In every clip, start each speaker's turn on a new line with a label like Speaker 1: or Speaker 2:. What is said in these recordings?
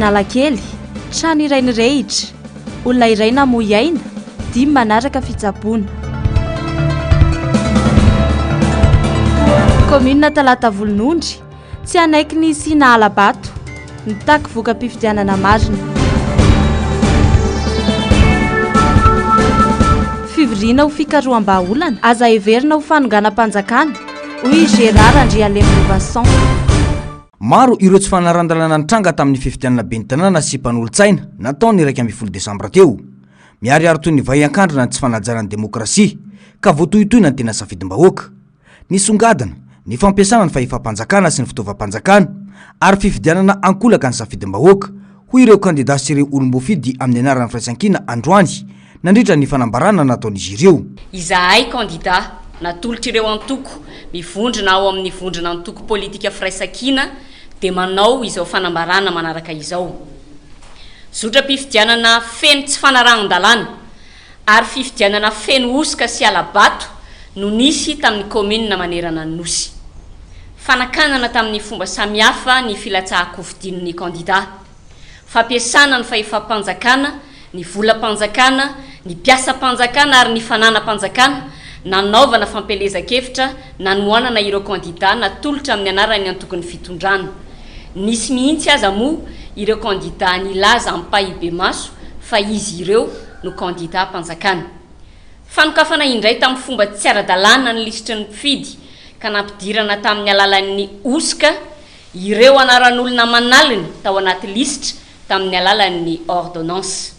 Speaker 1: Analakely, trano iray ny rehitra, olona iray namoy-aina, dimy manaraka fitsaboana. Commune Talatavolonondry, tsy anaiky ny Sina Alabato, nitaky voka-pifidianana marina. Fivoriana ho fikaroham-baolana, aza heverina ho fanonganam-panjakana, hoy Gérard Andrialemy Vincent.
Speaker 2: Maro ireo tsy fanaran-dalana nitranga tamin'ny fifidianana ben'ny tanàna sy mpanolo-tsaina nataony 1 Desambra teo. Miariary toy ny vaian-kandrina tsy fanajanan'ny demokrasia ka voatohitohina ny tena safidim-bahoaka. Ny songadina, ny fampiasana ny fahefam-panjakana sy ny fitaovam-panjakana ary fifidianana ankolaka ny safidim-bahoaka hoy ireo kandida sy ireo olom-boafidy amin'ny anaran'ny firaisan-kina androany nandritra ny fanambarana nataon'izy ireo.
Speaker 3: Izahay kandida natolotra ireo antoko mivondrona ao amin'ny vondrona antoko politika firaisan-kina dia manao izao fanambarana manaraka izao. Zotra-pifidianana feno tsy fanarahan-dalàna ary fifidianana feno osika sy alabato no nisy tamin'ny commune manerana ny nosy. Fanakanana tamin'ny fomba samihafa ny filatsahako fidin'ny kandida. Fampiasana ny fahefam-panjakana, ny volam-panjakana, ny piasa-panjakana ary ny fanana-panjakana nanaovana fampelezan-kevitra nanoanana ireo kandida natolotra amin'ny anarany antokon'ny fitondrana. Nisy mihitsy aza moa ireo kandida nilaza ampahibe maso fa izy ireo no kandida mpanjakana. Fanokafana indray tamin'ny fomba tsy ara-dalàna ny lisitry ny mpifidy ka nampidirana tamin'ny alalan'ny osika ireo anaran'olona manalina tao anaty lisitra tamin'ny alalan'ny ordonnance.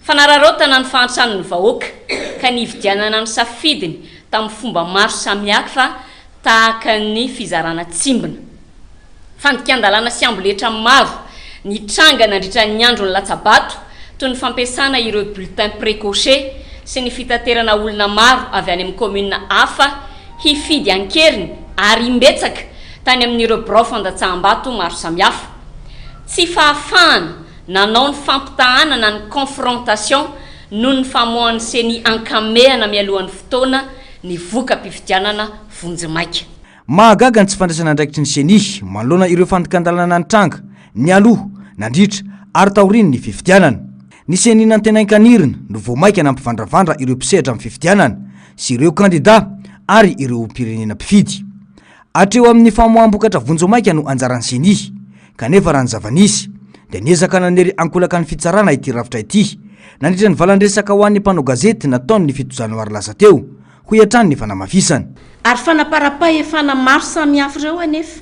Speaker 3: Fanararotana ny fahantrano ny vahoaka ka nividianana ny safidiny tamin'ny fomba maro samihafa tahaka ny fizarana tsimbina. Fandikan-dalàna sy amboletra maro nitranga nandritra ny andro ny latsabato toy ny fampiasana ireo bulletin précoché sy ny fitaterana olona maro avy any amin'ny commune hafa hifidy ankeriny ary imbetsaka tany amin'ireo birao fandatsaham-bato maro samihafa. Tsy fahafahana nanao ny fampitahana na ny confrontation noho ny famohan'ny seni ankamehana mialohan'ny fotoana ny voka-pifidianana vonjimaika.
Speaker 2: Mahagaga ny tsy fandraisana andraikitry ny seni manoloana ireo fandikan-dalàna nitranga, ny aloha, nandritra ary taoriny ny fifidianana. Ny senina ny tena inkanirina no voamaika nampivandravandra ireo mpisehatra amin'ny fifidianana sy ireo kandida ary ireo mpirenena mpifidy. Hatreo amin'ny famoaham-bokatra vonjomaika no anjaran'ny seni, kanefa raha ny zava-nisy dia niezaka nanery ankolaka ny fitsarana ity rafitra ity nandritra ny valandresaka ho an'ny mpanao gazety nataony ny 7 Janoary lasa teo ho iatrany ny fanamafisana.
Speaker 4: Ary fanapara-pahefana maro samihafa ireo anefa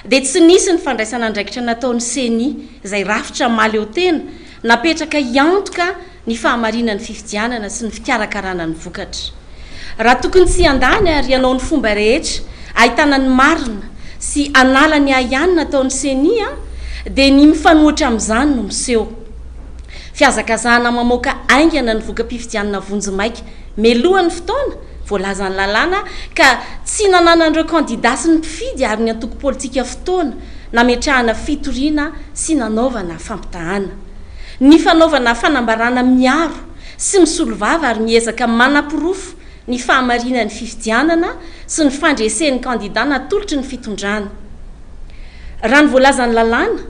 Speaker 4: dia tsy nisy ny fandraisana andraikitra nataon'ny seni izay rafitra maly eo tena napetraka iantoka ny fahamarinan'ny fifidianana sy ny fikarakarana ny vokatra. Raha tokony tsy andany ary ianao ny fomba rehetra ahitana ny marina sy anala ny ahihany nataon'ny seni dia ny mifanohitra amin'izany no miseho. Fiazakazahana mamoaka aingana ny voka-pifidianana vonjimaika melohan'ny fotoana voalazan'ny lalàna ka tsy nananan'ireo kandida sy ny mpifidy ary ny antoko politika fotoana nametrahana fitoriana sy nanaovana fampitahana. Ny fanaovana fanambarana miaro sy misolo vava ary miezaka manam-pirofo ny fahamarinan'ny fifidianana sy ny fandresen'ny kandida natolotry ny fitondrana. Raha ny voalazan'ny lalàna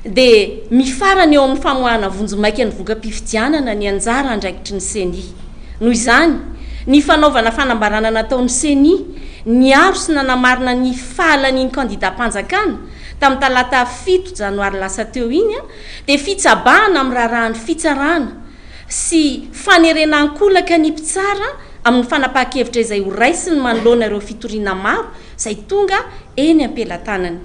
Speaker 4: dia mifarana eo amin'ny famoahana vonjimaika ny voka-pifidianana ny anjara andraikitry ny seni. Noho izany, ny fanaovana fanambarana nataon'ny seni niaro sy nanamarina ny fahalaniny kandida mpanjakana tamin'ny talata 7 Janoary lasa teo iny dia fitsabahana amin'ny raharahan'ny fitsarana sy fanerena ankolaka ny mpitsara amin'ny fanapahan-kevitra izay ho raisiny manoloana ireo fitoriana maro izay tonga eny am-pelatanany.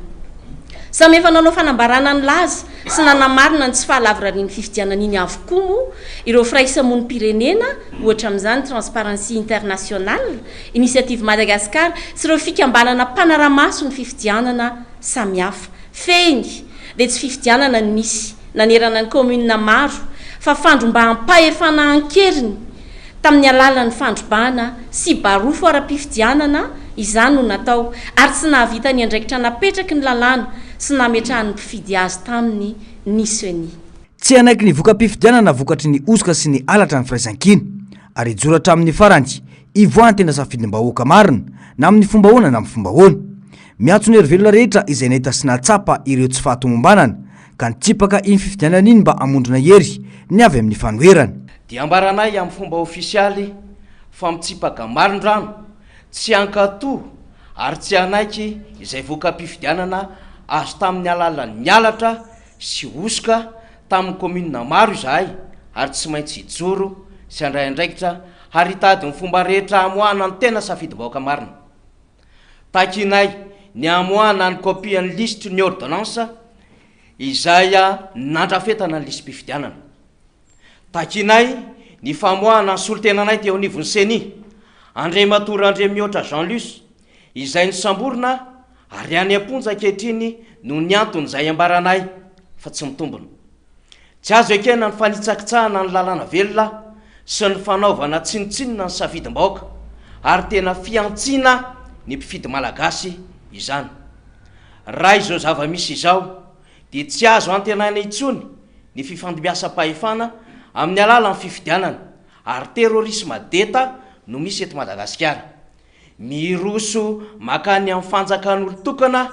Speaker 4: Samy efa nanao fanambarana ny laza sy nanamarina ny tsy fahalavorany fifidianana iny avokoa moa ireo firaisamonim-pirenena ohatra amin'izany Transparency International, Initiative Madagascar sy ireo fikambanana mpanaramaso ny fifidianana samihafa. Feny dia tsy fifidianana ny nisy nanerana ny commune maro fa fandromba ampahefana ankeriny tamin'ny alalan'ny fandrombahana sy barofo ara-pifidianana izany no natao ary tsy nahavita ny andraikitra napetraky ny lalàna sy nametrahany mpifidy azy taminy niseny.
Speaker 2: Tsy anaiky ny voka-pifidianana vokatry ny osika sy ny alatra ny firaisan-kina ary ijoratra amin'ny farany ivoahany tena safidim-bahoaka marina na amin'ny fomba hoana na amin'ny fomba hoana. Miantso ny hery velona rehetra izay nahita sy nahatsapa ireo tsy fahatomombanana ka nitsipaka iny fifidianana iny mba amondrona hery ny avy amin'ny fanoherana.
Speaker 5: Dia ambaranay amin'ny fomba ofisialy fa mitsipaka marindrano tsy ankato ary tsy anaiky izay voka-pifidianana azo tamin'ny alalan'ny mialatra sy osika tamin'ny commune maro izahay ary tsy maintsy hijoro sy andray andraikitra ary hitady ny fomba rehetra amoahana ny tena safidy-baoaka marina. Takinay ny amoahana ny copie ny liste ny ordonnance izay nandrafetana ny listim-pifidianana. Takinay ny famoahana ny solotenanay teo anivon'ny seni Andriamatora Andremihoatra Jean-Luc izay nisamborona ary any amponja ankehitriny no ny antony izay ambaranay fa tsy mitombona. Tsy azo ekena ny fanitsakitsahana ny lalàna velona sy ny fanaovana tsinitsinina ny safidim-baoaka ary tena fiantsina ny mpifidy malagasy izany. Raha izao zava-misy izao dia tsy azo antenana intsony ny fifandimbiasam-pahefana amin'ny alalan'ny fifidianana ary terrorisme deta no misy eto Madagasikara. Miroso makany amin'ny fanjakan'olon-tokana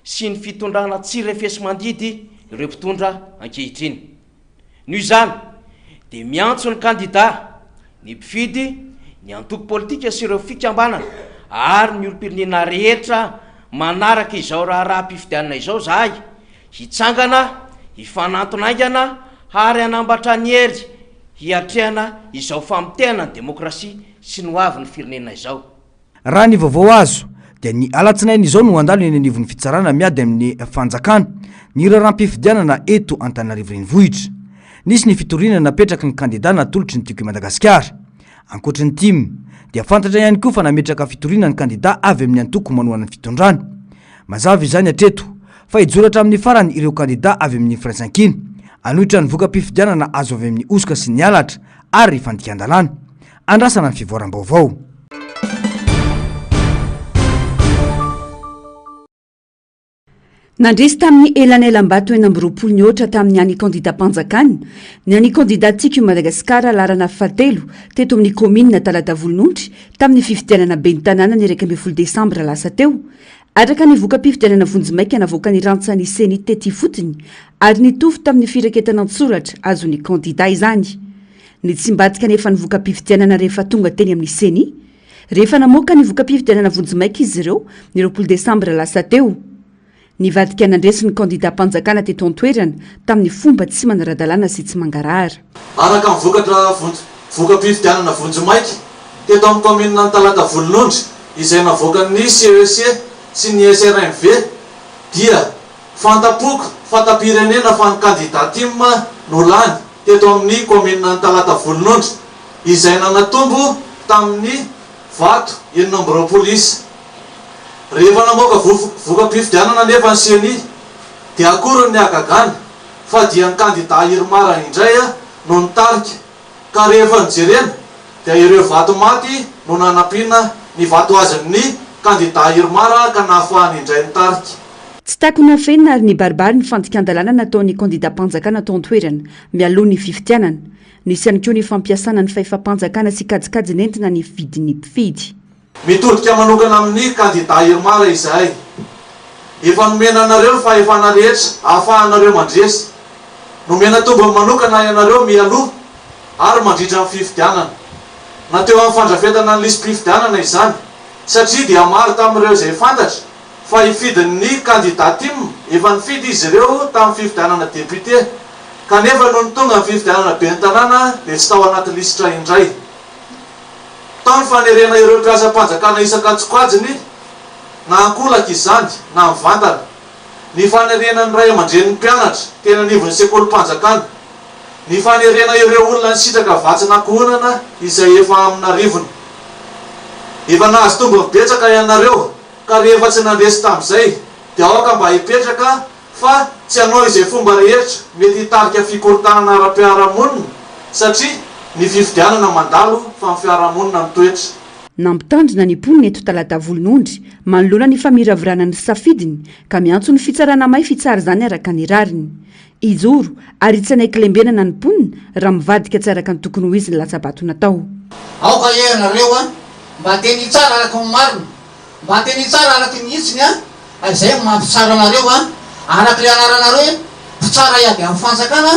Speaker 5: sy ny fitondrana tsirefesy mandidy ireo mpitondra ankehitriny. Noho izany dia miantso ny kandida, ny mpifidy, ny antoko politika sy ireo fikambanana ary ny olom-pirenena rehetra manaraka izao raha-pifidianana izao zahay hitsangana, hifanantonaingana ary hanambatra ny hery hiatrehana izao famotehana ny demokrasia sy ny hoavin'ny firenena izao.
Speaker 2: Raha ny vaovao azo dia ny alatsinainy izao no andalo eny anivon'ny fitsarana miady amin'ny fanjakana ny raharam-pifidianana eto Antananarivo renivohitra. Nisy ny fitoriana napetraka ny kandida natolotry ny tiako Madagasikara. Ankoatry ny tim dia fantatra ihany koa fa nametraka fitoriana ny kandida avy amin'ny antoko manohana ny fitondrana. Mazava izany hatreto fa hijoratra amin'ny farany ireo kandida avy amin'ny firaisankina anohitra ny voka-pifidianana azo avy amin'ny osika sy ny alatra ary fandikan-dalàna. Andrasana ny fivoaram-baovao.
Speaker 6: Nandresy tamin'ny elanelam-bato eny amby-roapolo ny ohatra tamin'ny any kandida-mpanjakana ny any kandidatika io Madagasikara larana fahatelo teto amin'ny komina Talata Volonondry tamin'ny fifidianana ben'ny tanàna ny 12 Desambra lasa teo. Araka ny voka-pifidianana vonjimaika navoaka ny rantsany seni tety fotony ary nitovy tamin'ny fireketana an-tsoratra azon'ny kandida izany. Ny tsimbadika nefa ny voka-pifidianana rehefa tonga teny amin'ny seni rehefa namoaka ny voka-pifidianana vonjimaika izy ireo ny 20 Desambra lasa teo. Nivadika nandresy ny kandida-mpanjakana teto an-toerana tamin'ny fomba tsy manara-dalàna sy tsy mangarahara.
Speaker 7: Araka ny vokatra voka-pifidianana vonjimaika teto amin'ny komina Talata Volonondry izay navoaka ny CEC sy ny SRMV dia fantapoko fanta-pirenena fa ny kandida timma no lany teto amin'ny komina Talata Volonondry izay nanatombo tamin'ny vato 20. Rehefa namoaka voka-pifidianana nefa ny seni dia akory ny agagana fa dia ny kandida Irmara indray no nitarika ka rehefa nijerena dia ireo vato maty no nanampiana ny vato azon'ny kandida Irmara ka nahafahany indray nitarika.
Speaker 6: Tsy takona fenina ary ny baribary ny fandikan-dalàna nataon'ny kandida-mpanjakana tao an-toerana mialoha ny fifidianana. Nisy ihany koa ny fampiasana ny fahefa-mpanjakana sy kajikajy nentina ny vidin'ny mpifidy.
Speaker 7: Mitodika manokana amin'ny kandida Irmara izahay. Efa nomena anareo fahefana rehetra ahafahanareo mandresy. Nomena tombo manokana ianareo mialoha ary mandritra amin'ny fifidianana. Nateo amin'ny fandrafetana ny listim-pifidianana izany satria dia maro tamin'ireo izay fantatra fa hifidin'ny kandida tim efa nifidy izy ireo tamin'ny fifidianana député kanefa no nitonga amin'ny fifidianana ben'ny tanàna dia tsy tao anaty lisitra indray. Tamin'ny fanerena ireo mpiasa-mpanjakana isan-katsokajiny na ankolaka izany na mivantana. Ny fanerena ny ray aman-dren'ny mpianatra tena anivon'ny sekolim-panjakana. Ny fanerena ireo olona ny sitraka vatsina kohonana izay efa amina rivony. Efa nahazo tombo betsaka ianareo ka rehefa tsy nandresy tamin'izay dia aoka mba hipetraka fa tsy hanao izay fomba rehetra mety hitarika fikorontanana ara-piarahamonina satria ny fifidianana mandalo fa ny fiarahamonina mitoetra.
Speaker 6: Nampitandrina ny mponina eto Talata Volonondry manoloana ny famiravirana ny safidiny ka miantso ny fitsarana may fitsara izany araka ny rariny. Ijoro ary tsy anaikilembena ny mponina raha mivadika tsy araka ny tokony ho izy ny latsabato natao.
Speaker 8: Aoka ianareo mba teny tsara araka ny marina, mba teny tsara araka ny hitsiny izay mampitsara anareo araka ny anaranareo mpitsara iaby amin'ny fanjakana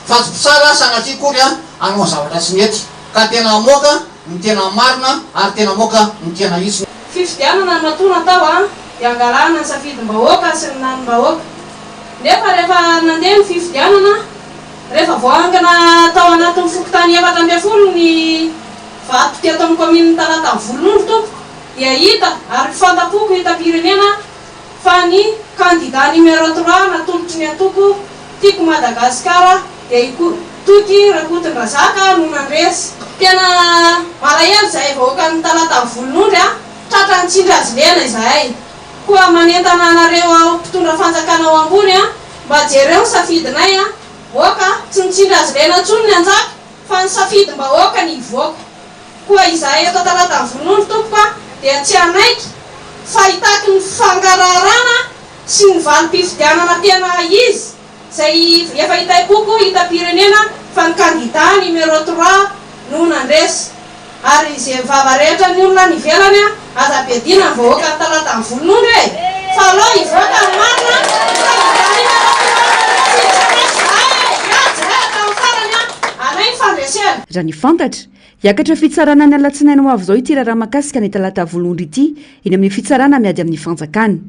Speaker 8: fa tsy mpitsara sanatria kory a anao zavatra tsy mety ka tena moka ny tena marina ary tena moka ny tena itsy
Speaker 9: fifidianana matona tao a di angalana ny safidim-bahoaka sy ny nanim-bahoaka nefa rehefa nandeha ny fifidianana rehefa voangana tao anatin'ny fokotany efatra ambe folo ny vato teto amin'ny commune talata ny volon'ondro tompo dia hita ary fantapoko hita-pirenena fa ny candidat numéro 3 natolotry ny antoko tiako Madagasikara dia toky Rakotondrazaka no nandresy tena malahelo zay vahoaka ny talata ny volon'ondry a tratra ny tsindry azy lena izahay koa manentana anareo mpitondra fanjakana ao ambony a mba jereo ny safidinay a voaka tsy nitsindry azy lena ntsony ny anjaka fa ny safidim-bahoaka ny voaka koa izahay eto talata ny volon'ondry tompoka dia tsy anaiky fahitaky ny fangararana sy ny valim-pifidianana tena izy zay efa hitaipoko hita-pirenena fa ny candidat numéro 3 no nandresy ary izay vava rehetra ny olona ny velany a aza bedina ny vahoaka ny talata ny volon'ondry e fa aloha ivoaka ny marina anay ny fandresena
Speaker 6: raha ny fantatra hiakatra fitsarana ny alatsinaina ho avy izao ity raharaha makasika ny talata volondry ity eny amin'ny fitsarana miady amin'ny fanjakana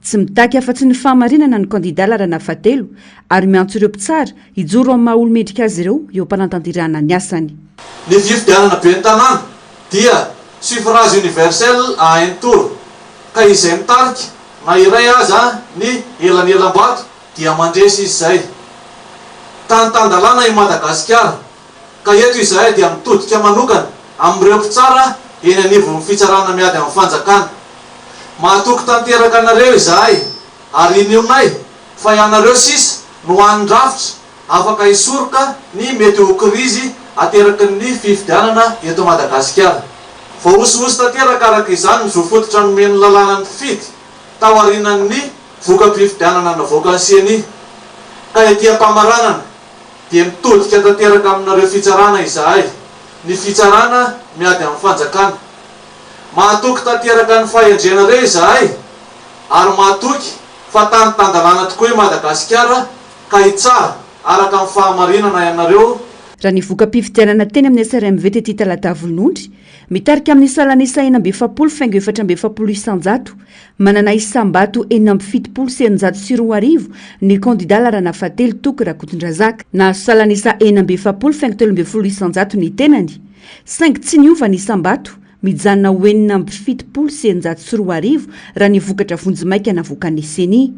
Speaker 6: tsy mitaky afa-tsy ny fahamarinana ny kandida larana fatelo ary miantso ireo mpitsara hijoro amin'ny maha olo mendrika azy ireo eo ampanantanterahana ny asany
Speaker 7: ny fifidianana be ny tanàna dia suffrage universel à un tour ka izay mitarika na iray aza ny elanelam-bato dia mandresy izy zay tantandalàna i Madagasikara ka eto izahay dia mitodika manokana amin'ireo mpitsara eny anivon'ny fitsarana miady amin'ny fanjakana mahatoky tanteraka anareo izahay ary inionay fa ianareo sisa no hanin-drafitra afaka hisoroka ny mety ho krizy ateraky ny fifidianana eto Madagasikara fa osihosy tanteraka araka izany ny zofototra nomeny lalàna ny mpifidy tao arinan'ny voka-pifidianana navoaka ny CNI ka ety-pamaranana dia mitodika tanteraka aminareo fitsarana izahay ny fitsarana miady amin'ny fanjakana mahatoky tanteraka ny fahendrenareo izahay ary mahatoky fa tantandalàna tokoa i Madagasikara ka hitsara araka amin'ny fahamarinana ianareo
Speaker 6: raha ny voka-pifidianana teny amin'ny SRMV tety talata volon'ondry mitarika amin'ny salanisa 7 faingo 4 isanjato manana isambato 7 sy 900 ny kandida larana fatelo toky Rakotondrazaka na salanisa 7 faingo 13 isanjato ny tenany 5 tsy niova ny isambato mijanona ho 7 sy 900 raha ny vokatra vonjimaika navoakan'ny CNI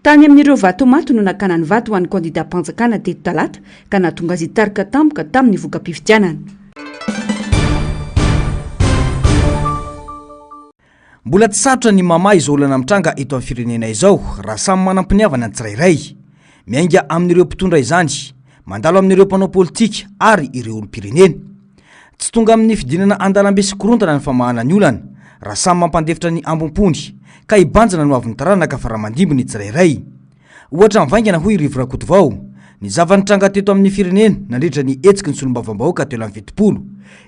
Speaker 6: tany amin'ireo vato mato no nakana ny vato ho an'ny kandida mpanjakana teto talata ka nahatonga azy hitarika tampoka tamin'ny voka-pifidianana
Speaker 2: mbola tsy sarotra ny mama izao olana mitranga eto amin'ny firenena izao raha samy manampiniavana ny tsirairay miainga amin'ireo mpitondra izany mandalo amin'ireo mpanao politika ary ireo olom-pirenena tsy tonga amin'ny fidinana andalambe sy korontana ny famahana ny olana raha samy mampandefitra ny ambom-pony ka hibanjana no avin'ny taranaka fa raha mandimbo ny tsirairay ohatra mivaingana hoy Rivo Rakotovao ny zavanitranga teto amin'ny firenena nandritra ny etsiky ny solombavambahoaka telo amin'ny 20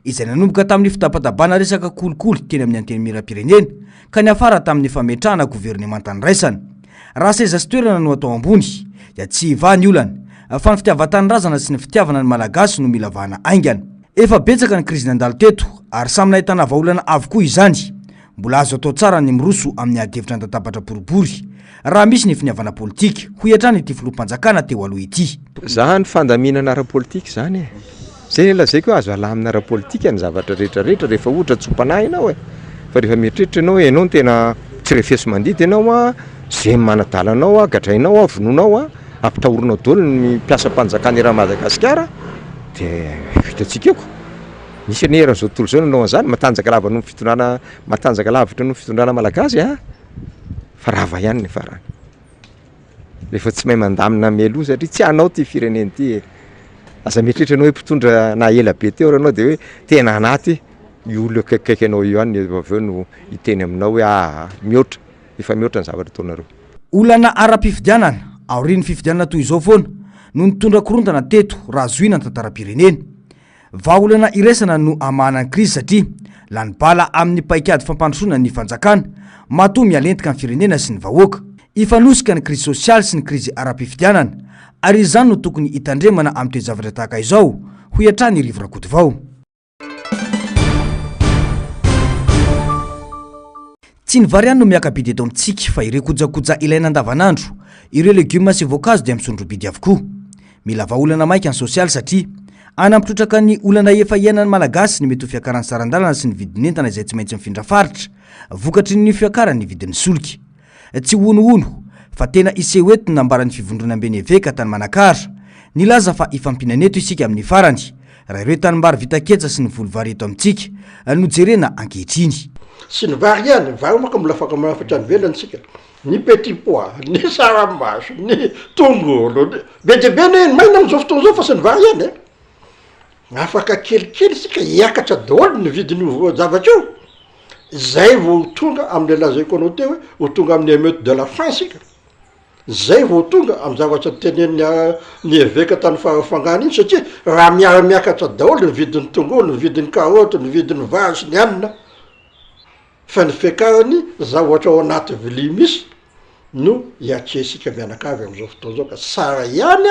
Speaker 2: izay nanomboka tamin'ny fitapatabana resaka kolokolo teny amin'ny anteny miram-pirenena ka ny afara tamin'ny fametrahana governemantany raisana raha seza sy toerana no atao ambony dia tsy hiva ny olana fa ny fitiavatany razana sy ny fitiavana ny malagasy no mila vahana aingana efa betsaka ny krizy nandalo teto ary samy nahitana vaolana avokoa izany mbola azo atao tsara ny miroso amin'ny adevitra andatabatra boribory raha misy ny finiavana politika ho hiatrany ity filoham-panjakana teo aloha ity
Speaker 10: zany fandaminana ara-politika zany e zay ny lazaiko hoe azo alamina ara-politika ny zavatra rehetrarehetra rehefa ohatra tsopanahy ianao e fa rehefa mieritreritra ianao hoe ianao no tena tsy refeso mandidy ianao a zay manadalanao a gadrainao a vononao a ampitahorinao dolo ny mpiasa mpanjakana raha Madagasikara dia vitantsika eko misy ny eran'izao tontolo zao nanao an'izany matanjaka lava no fitondrana matanjaka lavitra no fitondrana malagasy a fa rava ihany ny farany rehefa tsy mahay mandamina mialoha satria tsy anao ty fireneny ty aza mieritreritra anao hoe mpitondra na ela be teo ranao dia hoe tena anaty io olo akaikikaiky anao io any aveo no hiteny aminao hoe mihoatra efa mihoatra ny zavatra ataonareo
Speaker 2: olana ara-pifidianana aorian'ny fifidianana toy izao foana no nitondra korontana teto raha zoina ny tantara-pirenena vaolana iraisana no amahana ny krizy satria lany bala amin'ny paikady fampandrosoana ny fanjakana matoa mialentika ny firenena sy ny vahoaka ifanosika ny krizy sosialy sy ny krizy ara-pifidianana ary izany no tokony hitandremana amin'ny toezavatra tahaka izao ho iatrany rivo rakoto vao. Tsy ny vary ihany no miakabidy eto amintsika fa ireo kojakoja ilaina andavanandro, ireo legioma sy voankazo dia misondro bidy avokoa. Mila vahaolana maika ny sosialy satria anampitrotraka ny olana efa iainan'ny malagasy ny mety ho fiakarany sarandalana sy ny vidin'entana izay tsy maintsy mifindra faritra, vokatry ny fiakarany vidin'ny solika. Tsy honohono fa tena isehoentina nambarany fivondrona Beneveka tany Manakara, nilaza fa ifampinaneto isika amin'ny farany raha ireo tanimbary vita ketsa sy ny volovary eto amintsika no jerena ankehitriny.
Speaker 11: Sy ny vary ihany, vary moka mbola afaka manafatra ny velantsika, ny petit pois, ny saramaso, ny tongolo, be dia be ny maina amin'izao fotoana izao fa sy ny vary ihany afaka kelikely sika hiakatra daholo ny vidin'ny zavatra io. Zay vao tonga amin'ny lazaiko anao teo hoe ho tonga amin'ny émeute de la faim sika. Zay vao tonga amin'ny zavatra tenen'ny ny eveka tany fangana iny satria raha miakatra daholo ny vidin'ny tongolo, ny vidin'ny karoty, ny vidin'ny vary sy ny anina. Fa ny fiakarany zavatra ao anaty vilia misy no hiatrehsika mianakavy amin'izao fotoana izao ka sara ihany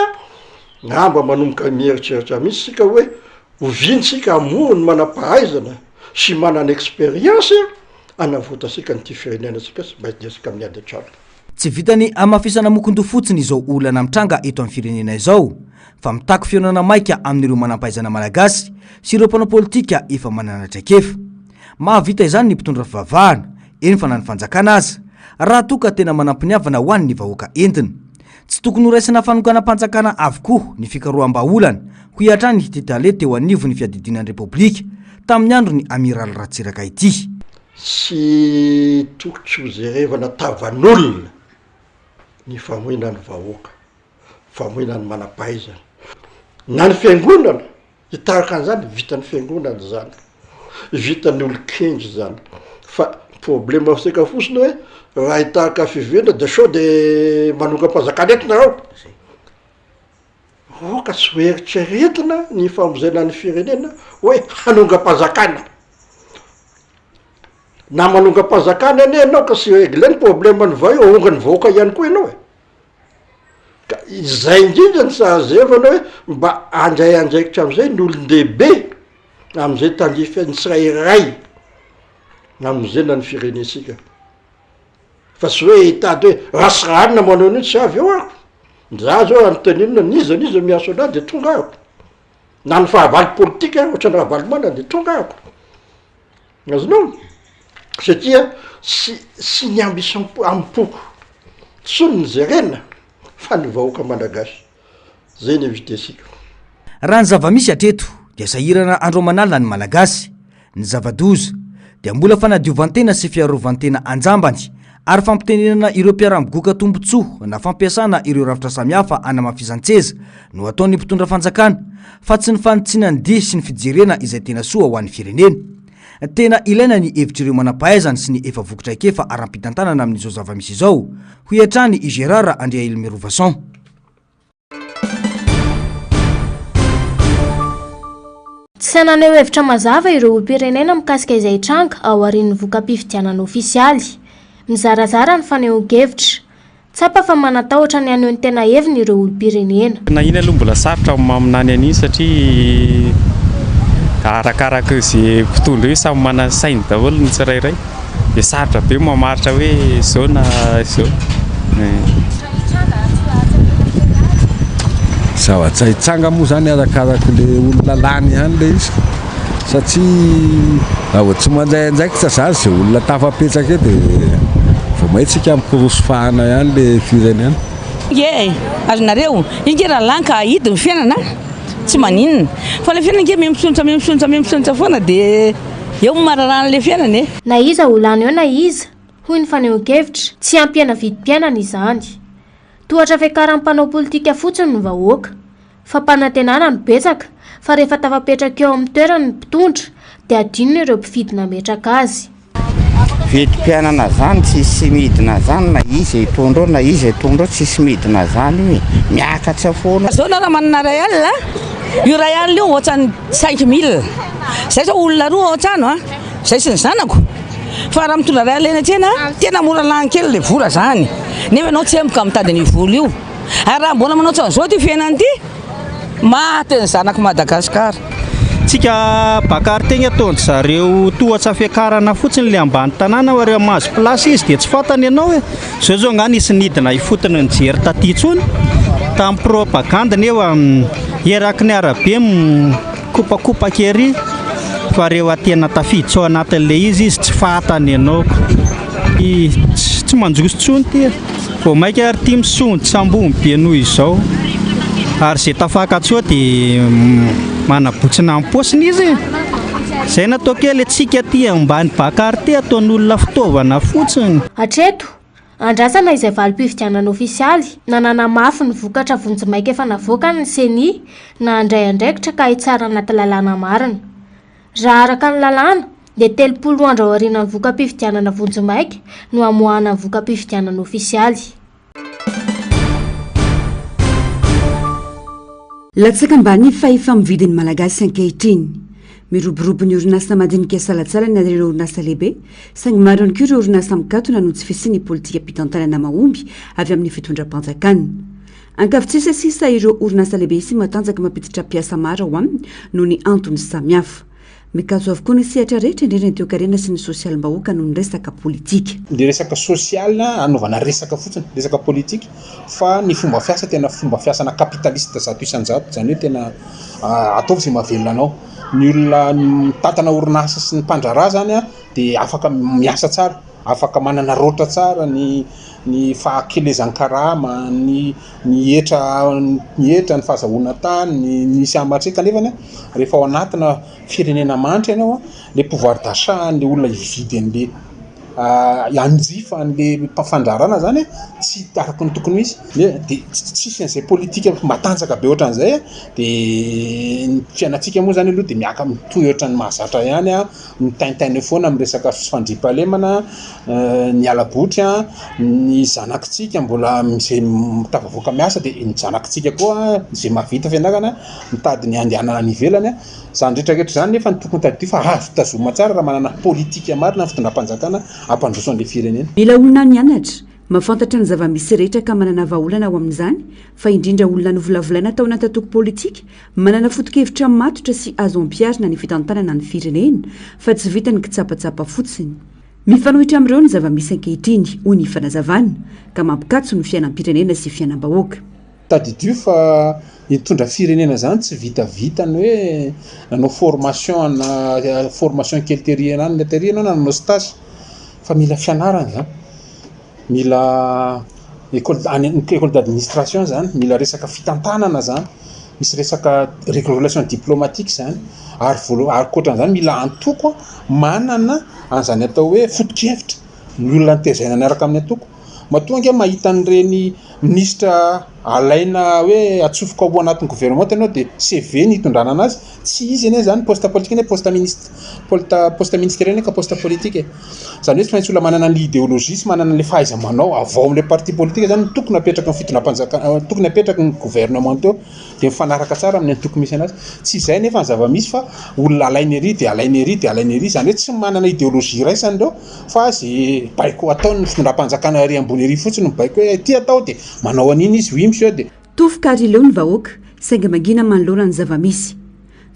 Speaker 11: ngamba manomboka mieritreritra misy sika hoe ho vintsika amoa ny manam-pahaizana sy manana expérience anavotasika nyty firenenasika sy maidesika amin'ny ady atrano.
Speaker 2: Tsy vitany amafisana mokondo fotsiny izao olana mitranga eto amin'ny firenena izao fa mitako fiaonana maika amin'ireo manam-pahaizana malagasy sy ireo mpanao politika efa manana traikefa. Mahavita izany ny mpitondra fivavahana eny fa na ny fanjakana aza raha toka tena manampiniavana ho an'ny vahoaka entina. Tsy tokony horaisana fanokana-panjakana avokoa ny fikaroham-baolana ho iatrany hititale teo anivo ny fiadidinan'ny repoblika tamin'ny andro ny amiral Ratsiraka ity.
Speaker 11: Sy tokotry ho jerevana tavan'olona ny famoinan'ny vahoaka, famoinan'ny manam-pahaizana. Na ny fiangonana hitaraka an'izany vitan'ny fiangonana zany, vitan'ny olo-kendry zany. Fa problema sika fosiny hoe raha hitaraka fivenda de sao de manonga-panjakana entina ao. Ka tsy ho eritreretina ny famonjena ny firenena hoe hanonga-panjakana. Na manonga-panjakana ane ianao ka sy regle ny problema ny vao io, ahonga ny vahoaka ihany koa ianao ka izay indrindra ny sahazevana hoe mba andray andraikitra amin'izay ny olon-dehibe amin'izay tandrifa ny tsirairay namonjena ny firenesika. Fa sy hoe hitady hoe rasirahanina manao an'io tsy avy eo ako. Za zao anoteninona niza miaso anazy de tonga ako. Na ny fahavalo politika ohatra ny rahavalo mana de tonga ako. Azonao satria sy ny ambition ampoko tsony ny jerena fa ny vahoaka malagasy. Zay ny evitesika.
Speaker 2: Raha ny zava-misy hatreto dia sahirana andro manalina ny malagasy, ny zava-doza dia mbola fanadiovantena sy fiarovantena anjambany ary fampitenenana ireo mpiara-migoka tombotsoa na fampiasana ireo ravitra samihafa anamafizan-tseza no ataon'ny mpitondra fanjakana fa tsy ny fanitsinany dia sy ny fijerena izay tena soa ho an'ny firenena. Tena ilaina ny hevitr'ireo manam-pahaizana sy ny efa vokitraikefa aram-pitantanana amin'izao zava-misy izao ho iatrany i Gérard Andrea Ilmerovason.
Speaker 12: Tsy naneho hevitra mazava ireo olom-pirenena mikasika izay tranga ao aorian'ny voka-pifidianana ofisialy. Mizarazara ny fanehoan-kevitra. Tsapa fa manatahotra ny aneho ny tena heviny ireo olom-pirenena.
Speaker 13: Na iny aloha mbola sarotra maminany an'iny satria arakaraka izay mpitondra hoe samy mana sainy daholo ny tsirairay. Dia sarotra be mamaritra hoe izao na izao.
Speaker 14: Zava-tsaitsanga moa zany arakaraka le olona lany ihany le izy satria raha tsy mandraindraiky tsa zany zay olona tafapetraka dia vao mahitsika mikorosofahana ihany le firenena.
Speaker 15: Azonareo inge raha lanka hidy ny fiainana tsy maninona fa le fiainana inge mimisontra foana dia eo mararana le fiainana.
Speaker 12: Na iza olana eo na iza hoy ny fanehoan-kevitra tsy ampiana vidim-piainana izany. Tohatra fiakaran'ny mpanao politika fotsiny ny vahoaka fa mpanantenana no betsaka fa rehefa tafapetraka eo amin'ny toerana ny mpitondra dia adinony ireo mpifidina metraka azy.
Speaker 16: Vidim-piainana zany tsisy midina zany na izy hitondro na izy hitondro tsisy midina zany miakatra foana.
Speaker 15: Zao na raha manana ray alina io ray alina io ohatrany 5 000 zay zao olona roa ohatrano zay sy ny zanako fa raha mitondra ray alena tsena tena mora lany kely le vola zany nefa anao tsy amika mitady ny vola io ary raha mbola manao tsao ty fiainany ty maty ny zanako Madagasikara
Speaker 17: tsika bakarytegna ataony zareo tohatra fiakarana fotsiny le ambany tanàna areo mahazo plasy izy dia tsy fantany ianao hoe zao zao nga nisy nidina ifotony ny jery taty tsony tamin'ny propaganda nefa iaraky ny arabe mikopakopaka ery fa reo tena tafidy sao anatin'le izy tsy fantany ianao tsy manjoso tsony ty vao maika ary ty misondy sambony be noho izao ary zay tafaka tsoa dia manabotsina amin'ny paosiny izy zay natao kely atsika ty ambany bakary ty ataon'olona fitaovana fotsiny
Speaker 12: hatreto andrasana izay valim-pifidianana ofisialy nanana mafy ny vokatra vonjimaika efa navoaka ny CENI na andray andraikitra ka hitsara anaty lalàna marina raha araka ny lalàna dia 30 andro ao aoriana ny vokam-pifidianana vonjimaika no amoahana ny vokam-pifidianana ofisialy.
Speaker 6: Latsaka ambany fahefa mividin'ny malagasy ankehitriny miroborobo ny orinasa madinika salatsala ny ireo orinasa lehibe saingy maro ihany koa ireo orinasa mikatona no tsy fisiany politika ampitantanana mahomby avy amin'ny fitondram-panjakana. Ankavitsisa sisa ireo orinasa lehibe sy matanjaka mampiditra mpiasa maro ao aminy noho ny antony samihafa. Mikazo avokoa ny sehatra rehetra indrindra ny toe-karena sy ny sosialim-bahoaka noho ny resaka politika.
Speaker 18: Ny resaka sosial anaovana resaka fotsiny resaka politika fa ny fomba fiasa tena fomba fiasana kapitalista zato isanjato zany hoe tena ataovy izay mahavelona anao. Ny olona mitantana orinasa sy ny mpandraraha zany dia afaka miasa tsara, afaka manana rotra tsara ny fahakelezan-karama, ny hetra ny fahazahoana tany, ny samatrika kanefa rehefa ao anatina firenena manitra ianao le pouvoir d'achat le olona ividy an'le anjifa an'le fandrarana zany tsy araky ny tokony izy dia tsisy an'izay politika matanjaka be ohatran'izay dia ny fiainatsika moa zany aloha dia miaka mitohy ohatran'ny mahazatra ihany mitaintaina foana amin'ny resaka fandriam-pahalemana, ny alabotry ny zanakitsika mbola izay mitavavoaka miasa dia ny zanakitsika koa izay mahavita fianarana mitady ny andehanana any ivelany zany rehetrarehetra zany nefa ny tokony tadidio fa azo tazoma tsara raha manana politika marina ny fitondram-panjakana ampandroso an'ilay firenena.
Speaker 6: Mila olona mianatra mahafantatra ny zava-misy rehetra ka manana vahaolana ao amin'izany fa indrindra olona novolavolaina tao anaty antoko politika manana foto-kevitra matotra sy azo ampiarina ny fitantanana ny firenena fa tsy vita ny kitsapatsapa fotsiny. Mifanohitra amin'ireo ny zava-misy ankehitriny hoy ny fanazavana ka mampikatso ny fiainam-pirenena sy fiainam-bahoaka.
Speaker 18: Tadidio fa hitondra firenena zany tsy vitavita ny hoe nanao formation kely terina any terina nanao stage fa mila fianarana zany mila école d'administration zany mila resaka fitantanana zany misy resaka relation diplomatique zany ary koatran'izany mila antoko manana an'izany atao hoe foto-kevitra ny olona nitezaina niaraka amin'ny antoko matonga mahita an'ireny ministra alaina hoe atsofoka ao anatin'ny gouvernement ianao dia CV ny hitondrana anazy tsy izy ane zany poste politique ne poste ministériel ka poste politique zany hoe tsy maintsy olona manana ny idéologie sy manana le fahaiza-manao avao amin'ilay parti politique zany tokony apetraka ny fitondram-panjakana tokony apetraka ny gouvernement teo dia mifanaraka tsara amin'ny antoko misy anazy tsy izay nefa ny zava-misy fa olona alaina ery dia alaina ery dia alaina ery zany hoe tsy manana idéologie raisany reo fa zay baiko ataony fitondram-panjakana ery ambony ery fotsiny baiko hoe ty atao dia manao an'iny izy oui monsieur dia
Speaker 6: tovokary ileo ny vahoaka saingy mangina manoloana ny zava-misy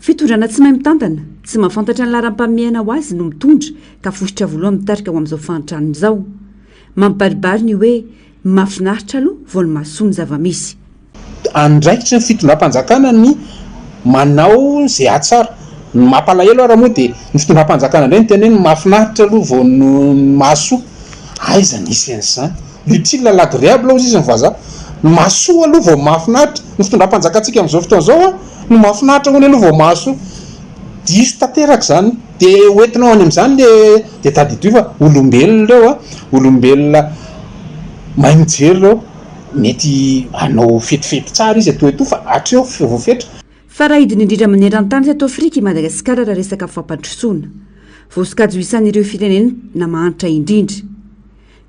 Speaker 6: fitondrana tsy mahay mitantana tsy mahafantatra ny laram-pameana ho azy no mitondra ka fositra voalohany mitarika ho amin'izao fantrano izao mampibaribary ny hoe mahafinaritra aloha vao ny mahasoa ny zava-misy
Speaker 18: andraikitry ny fitondram-panjakana ny manao zay atsara ny mampalahelo araha moa dia ny fitondram-panjakana indray ny tena hoe ny mahafinaritra aloha vao ny mahasoa aiza nisy an'izany l'utile l'agréable ao izy ny vazaha ny mahasoa aloha vao mahafinaritra ny fitondram-panjakantsika amin'izao fotoana izao no mahafinaritra hoany aloha vao mahasoa diso tanteraka zany dia hoentinao any amin'izany dia tadidio fa olombelona reo olombelona mahay mijery reo mety anao fetifety tsara izy atoeto fa hatreo voafetra
Speaker 6: fa raha hidiny indrindra manerantany teto Afrika i Madagasikara raha resaka fampandrosoana voasokajy ho isan'ireo firenena na mahantra indrindra.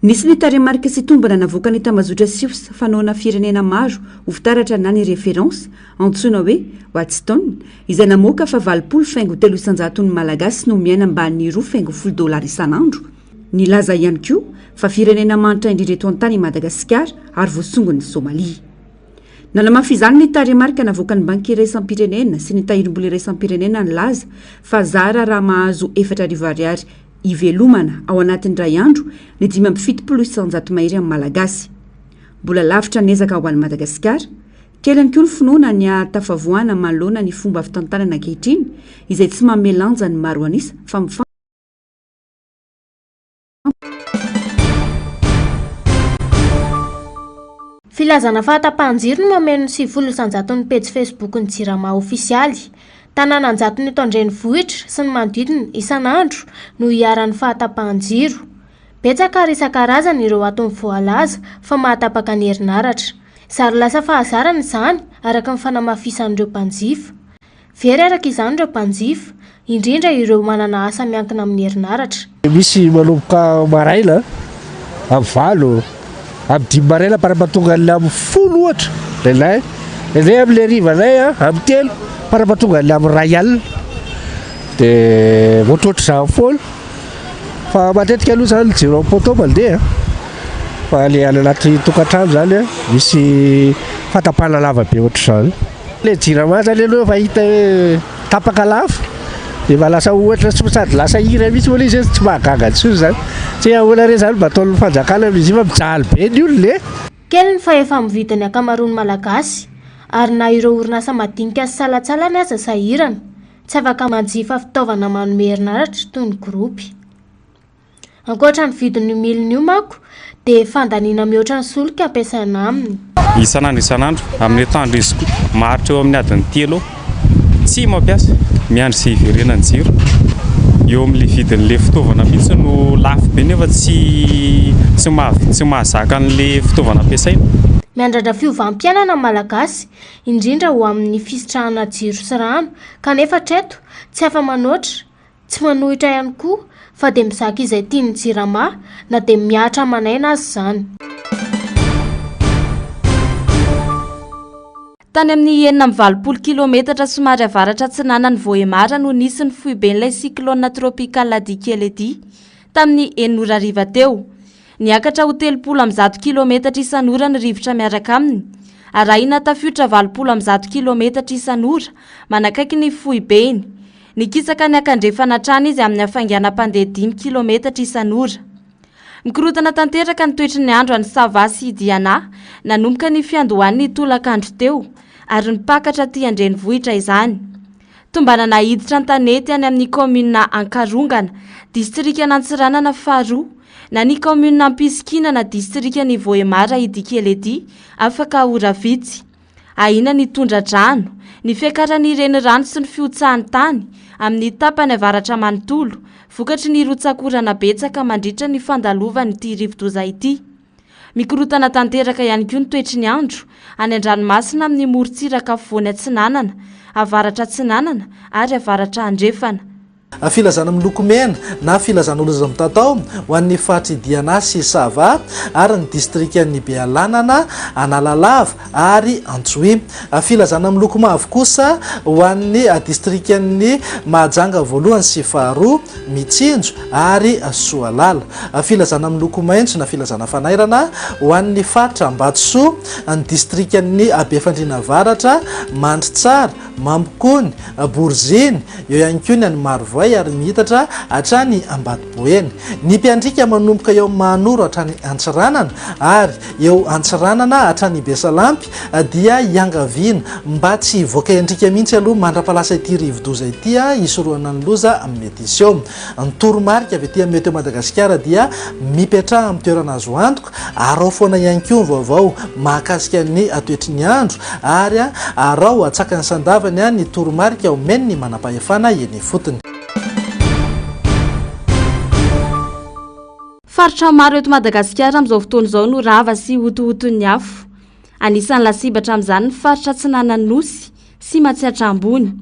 Speaker 6: Nisy ny taremarika sy tombana navoaka ny tamazotra sios fanaona firenena maro ho fitaratra na ny référence antsoina hoe Watchstone izay namoaka fa 20 faingo 300 ny malagasy no miaina mba ny $2 isan'andro Nilaza ihany koa fa firenena manitra indrindra eto an-tany i Madagasikara ary voasongony Somalia. Nalamafy izany ny taremarika navoakan'ny banky iraisam-pirenena sy ny tahirim-bola iraisam-pirenena nilaza fa zara raha mahazo 4,000 ariary ivelomana ao anatin'ny ray andro ny 570 mahery amin'ny malagasy. Mbola lavitra niezaka ho an'i Madagasikara, kelany koa ny finoana ny atafavoana manoloana ny fomba fitantanana ankehitriny izay tsy mamelanja ny maro anisa fa
Speaker 12: filazana fahatapahan-jiro no mameno 700 ny pejy Facebook ny Jirama ofisialy. Tanànan-jato ny eto an-drenivohitra sy ny manodidina isan'andro no hiaran'ny fahatapahan-jiro. Betsaka ary isan-karazany ireo atony voalaza fa mahatapaka ny herinaratra. Zary lasa fahazarana izany araka ny fanamafisan'ireo mpanjifa. Very araka izany ireo mpanjifa, indrindra ireo manana asa miankina amin'ny herinaratra.
Speaker 19: Misy manomboka maraina amin'ny valo amin'ny 10 maraina para-pahatonga an'ilay amin'ny 10 ohatra lehilahy. Ilay amin'ilay rivanay amin'ny 3 para-pahatonga an'ilay amin'ny ray alina dia ohatrohatra izany foana. Fa matetika aloha izany jiro am-poto mandeha fa ilay any anaty tokantrano izany misy fatapana lava be ohatr'izany. Ilay Jirama zany aloha fa hita hoe tapaka lava dia lasa ohatra tsy sady lasa hira mihitsy moa izy tsy mahagaga intsony izany. Tsy ahoana re zany mba ataon'ny fanjakana izy fa mijaly be ny olona.
Speaker 12: Kely ny fa efa mividiny akamaroany malagasy ary na ireo orinasa madinika sy salatsalany aza sahirana tsy afaka manjifa fitaovana manome herinaratra toy ny gropy. Ankoatra ny vidiny milina io manko dia fandaniana mihoatra ny solika ampiasaina aminy.
Speaker 13: Isan'andro amin'ny tandro izy maharitra eo amin'ny adiny 3 tsy mampiasa miandry sy hiverenany jiro. Eo amin'ilay vidin'ilay fitaovana mihitsy no lafo be nefa tsy mahazaka an'ilay fitaovana ampiasaina.
Speaker 12: Miandrandra fiovam-piainana malagasy indrindra ho amin'ny fisitrahana jiro sy rano kanefa treto tsy afa-manoatra, tsy manohitra ihany koa fa dia mizaka izay tiany Jirama na dia miatra manaina azy izany.
Speaker 1: Tany amin'ny 920 kilometatra somary avaratra Tsinanana Voemara no nisy ny foiben'ilay cyclone tropicale Dikeledi tamin'ny 9 ariva teo. Niakatra ho 310 kilometatra isan'ora ny rivotra miaraka aminy. Arahina tafiotra 210 kilometatra isan'ora manakaiky ny foibeny. Nikisaka ny akandrefana trano izy amin'ny hafainganam-pandeha 10 kilometatra isan'ora. Mikorotana tanteraka ny toetry ny andro any Sava sy Diana nanomboka ny fiandohan'ny tolakandro teo ary nipakatra aty an-drenivohitra izany. Tombanana hiditra ny tanety any amin'ny commune Ankarongana, distrikana Antsiranana faharoa, na ny commune Ampisikina distrikany Voemara Dikeledi afaka ora vitsy. Ahina ny tondra-drano, ny fiakaran'ny renirano sy ny fiotsahan'ny tany amin'ny tapany avaratra manontolo, vokatry ny rotsakorana betsaka mandritra ny fandalovany ity rivodoza ity. Mikorotana tanteraka ihany koa ny toetry ny andro any an-dranomasina amin'ny morontsiraka afovoany Atsinanana, avaratra Atsinanana ary avaratra Andrefana.
Speaker 20: Filazana miloko mena na filazana oloza mitatao ho an'ny fahatry Diana sy Sava ary ny distrikan'ny Bealanana, Analalava ary Antsohy. Filazana miloko mavo kosa ho an'ny distrikan'ny Mahajanga voalohany sy faharoa, Mitsinjo ary Soalala. Filazana miloko maitso na filazana fanairana ho an'ny fatra Ambatsoa, ny distrikan'ny Befandriana Avaratra, Mandritsara, Mambokony, Borziny, eo ihany koa ny any Marovoay ary mihitatra hatrany Ambatoboeny. Ny mpiandrika manomboka eo Manoro hatrany Antsiranana ary eo Antsiranana hatrany Besalampy dia iangaviana mba tsy voaka endrika mihitsy aloha mandra-palasa ity rivodoza ity isoroana ny loza amin'ny édition. Ny toromarika avy ety Meteo Madagasikara dia mipetraha amin'ny toerana azo antoka, arao foana ihany koa vaovao mahakasika ny toetry ny andro ary arao atsaka ny sandavany ny toromarika omeny ny manam-pahefana eny fotony.
Speaker 1: Faritra maro eto Madagasikara amin'izao fotoana izao no rava sy hotohoton'ny afo. Anisan'ny lasibatra amin'izany ny faritra Tsinanana Nosy sy Matsiatra Ambony.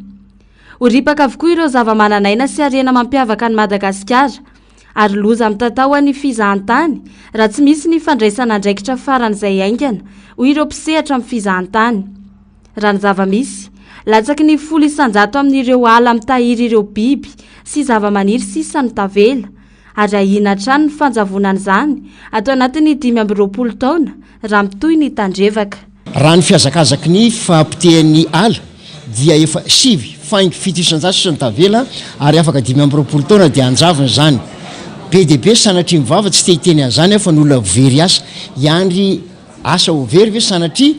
Speaker 1: Horipaka avokoa ireo zava-mananaina sy harena mampiavaka ny Madagasikara ary loza mitatao ny fizahantany raha tsy misy ny fandraisana andraikitra faran'izay aingana hoy ireo mpisehatra amin'ny fizahantany. Raha ny zava-misy latsaky ny 100 isanjato amin'ireo ala mitahiry ireo biby sy zava-maniry sisa ny tavela ary ahina trano ny fanjavonana izany atao anatin'ny 5 taona raha mitoy ny tandrevaka.
Speaker 21: Raha ny fiazakazaky ny fampitehan'ny ala dia efa 7.7 ny tavela ary afaka 5 taona dia anjaviny zany. Be dia be sanatria mivava tsy te hiteny an'izany fa n'olona very asa iandry asa ho very ve sanatria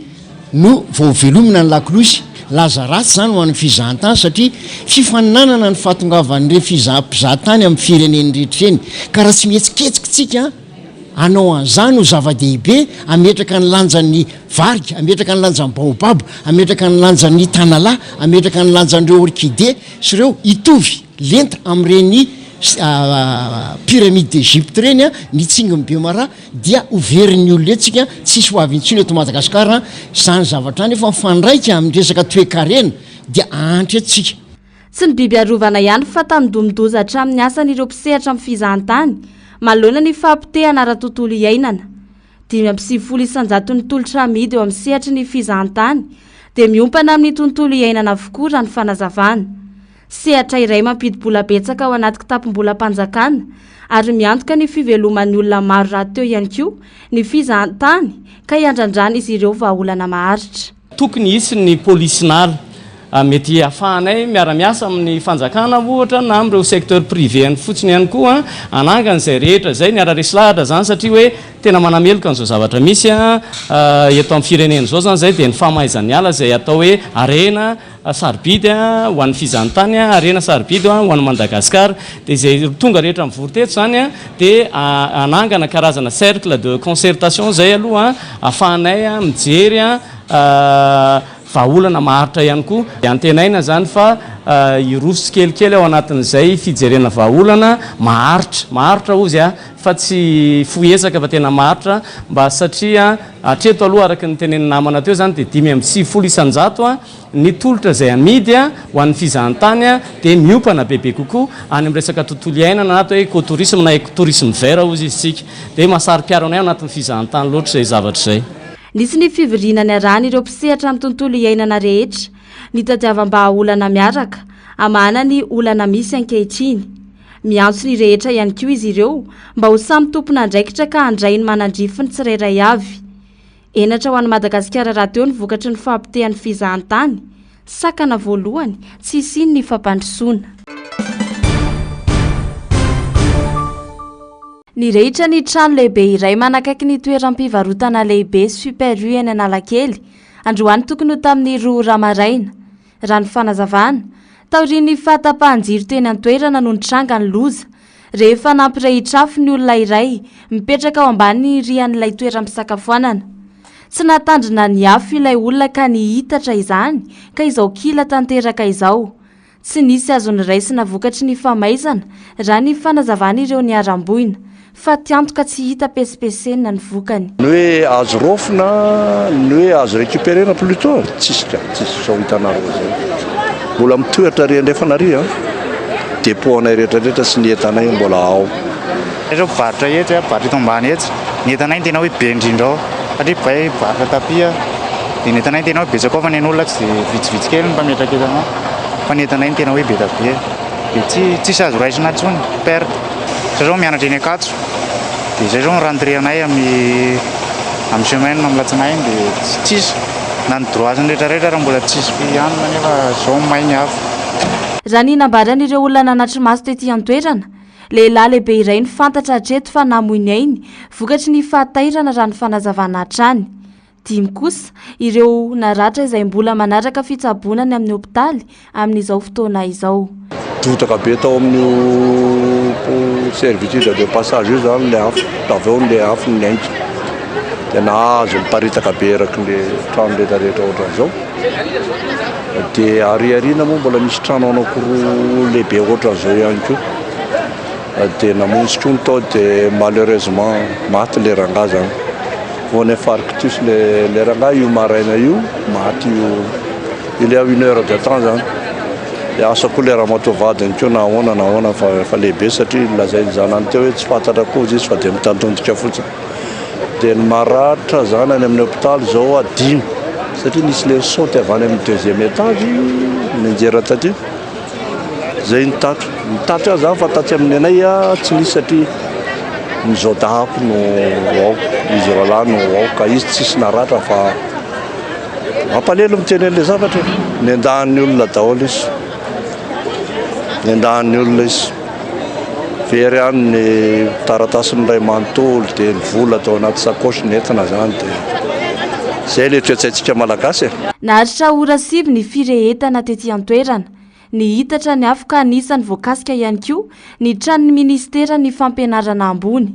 Speaker 21: no vao velomina ny lakolosy. Laza ratsy zany ho an'ny fizahantany satria fifaninanana ny fahatongavan'ireny mpizahatany amin'ny fireneny rehetra eny ka raha tsy mihetsiketsika tsika anao an'izany ho zava-dehibe ametraka ny lanjan'ny varika, ametraka ny lanjan'ny baobab, ametraka ny lanjan'ny tanalahy, ametraka ny lanjan'ireo orchidée sy ireo hitovy lenta amin'ireny pyramide d'Égypte reny ny tsingin'ny Bemara dia overin'ny olonetsika tsisy ho avy intsony eto Madagasikara zany zavatra nefa mifandraika amin'ny resaka toe-karena dia antry atsika.
Speaker 1: Tsy ny biby arovana ihany fa tanondomindoza hatramin'ny asan'ireo mpisehatra amin'ny fizahantany manoloana ny fampitehana ara-tontolo iainana. 570 isanjaton'ny tolotra amidy eo amin'ny sehatry ny fizahantany dia miompana amin'ny tontolo iainana avokoa raha ny fanazavana. Sehatra iray mampidi-bola betsaka ao anaty kitapom-bola mpanjakana ary miantoka ny fiveloman'ny olona maro raha teo ihany koa ny fizahantany ka hiandrandrana izy ireo vahaolana maharitra.
Speaker 22: Tokony hisy ny polisinala mety ahafahanay miara-miasa amin'ny fanjakana ohatra na amin'ireo secteur privé any fotsiny ihany koa anangana izay rehetra izay ny ara-resy lahatra zany satria hoe tena manameloka n'izao zavatra misy eto amin'ny firenena izao zany zay dia ny famahaizan'ny ala izay atao hoe arena sarobidy ho an'ny fizahantany arena sarobidy ho an'ny Madagasikara dia izay tonga rehetra mivory teto zany dia anangana karazana cercle de concertation izay aloha ahafahanay mijery vahaolana maharitra ihany koa antenaina zany fa iroso kelikely ao anatin'izay fijerena vahaolana maharitra ozy fa tsy foezaka fa tena maharitra mba satria hatreto aloha araka ny tenen'ny namana teo zany dia 570 isanjato ny tolotra izay amidy ho an'ny fizahantany dia miopana bebe kokoa any amin'ny resaka tontolo iainana na atao hoe écotourisme na écotourisme vert ozy isika dia mahasary mpiaronay anatin'ny fizahantany loatra izay zavatra izay.
Speaker 1: Nisy ny fivirinany arahany ireo mpisehatra amin'ny tontolo iainana rehetra ny tadiavam-bahaolana miaraka amana ny olana misy ankehitriny. Miantso ny rehetra ihany koa izy ireo mba ho samy tompona andraikitra ka handray ny manandrify ny tsirairay avy. Enatra ho an'ny Madagasikara raha teo ny vokatry ny fampitehan'ny fizahantany sakana voalohany tsy isiny ny fampandrosoana. Ny rehetra ny trano lehibe iray manakaiky ny toeram-pivarotana lehibe Super U eny Analakely androany tokony ho tamin'ny 2 ramaraina. Raha ny fanazavana taorian'ny fahatapahan-jiro teny an-toerana no nitranga ny loza rehefa nampirehitra afo ny olona iray mipetraka ao ambany rihan'ilay toeram-pisakafoanana. Tsy natandrina ny afo ilay olona ka nihitatra izany ka izao kila tanteraka izao. Tsy nisy azony raisina vokatry ny famaizana raha ny fanazavana ireo ny aram-boina fa tiantoka tsy hita pesipesena ny vokany.
Speaker 23: Ny hoe azo rofina, ny hoe azo récupérena plutôt tsisy zao hitanareo zay. Mbola mitoetra ry andrefanary dépôt anay rehetrarehetra sy ny entanay mbola ao.
Speaker 24: Ireo mpivarotra etra, mpivarotra eto ambany eto, ny entanay tena hoe be indrindra ao. Satria bay mpivarotra tapia dia ny entanay tena hoe betsaka ao fa ny olona tsy vitsivitsy kely ny mpametraka etanao. Fa ny entanay tena hoe be tabe. Dia tsisy azo raisina intsony perte. Zao mianatra eny Ankatso. Dia izay zao ny rentrée anay amin'ny semaine amin'ny latsinainy dia tsisy na ny droaziny rehetrarehetra raha mbola tsisy fianana nefa zao mainy avy.
Speaker 1: Raha ny nambaran'ireo olona nanatry maso tetỳ an-toerana, lehilahy lehibe iray ny fantatra hatreto fa namoiny ainy vokatry ny fahatairana raha ny fanazavana hatrany. 5 kosa ireo naratra izay mbola manaraka fitsabonany amin'ny hopitaly amin'izao fotoana izao.
Speaker 23: Dotaka be tao amin'ny servitude de passage io zany le afo, avy eo le afo ny ainy dia nahazo miparitaka be eraky le trano rehetrarehetra ohatran'izao. Dia ariariana moa mbola misy trano anankiroa lehibe ohatran'izao ihany koa dia namonjy ny tao dia malheureusement maty le rangahy zany. Vao ny infarctus le rangahy io maraina io maty il y a 1 heure de temps zany. Dia asa koa le raha matovadiny koa na ahoana fa lehibe satria lazainy zanany teo hoe tsy fantatra koa izy fa dia mitantondrika fotsiny. Dia ny maratra zany any amin'ny hôpitaly zao 5 satria nisy le saute avy any amin'ny 2e étage ninjera taty zay ny tato. mitatra azy fa tatsy amin'ny anay tsy nisy satria mizao dahako no aoka izy ralahy no aoka izy tsisy naratra fa mampalelo miteny an'le zavatra ny andahan'ny olona daholo izy ny andahan'ny olona izy very any ny taratasiny ray manontolo dia ny vola atao anaty sakosy nentina zany dia zay le toetsaintsika malagasy
Speaker 1: naharitra ora 7 ny firehetana tety an-toerana ny hitatra ny afaka anisany voakasika ihany koa ny tranon'ny ministera ny fampianarana ambony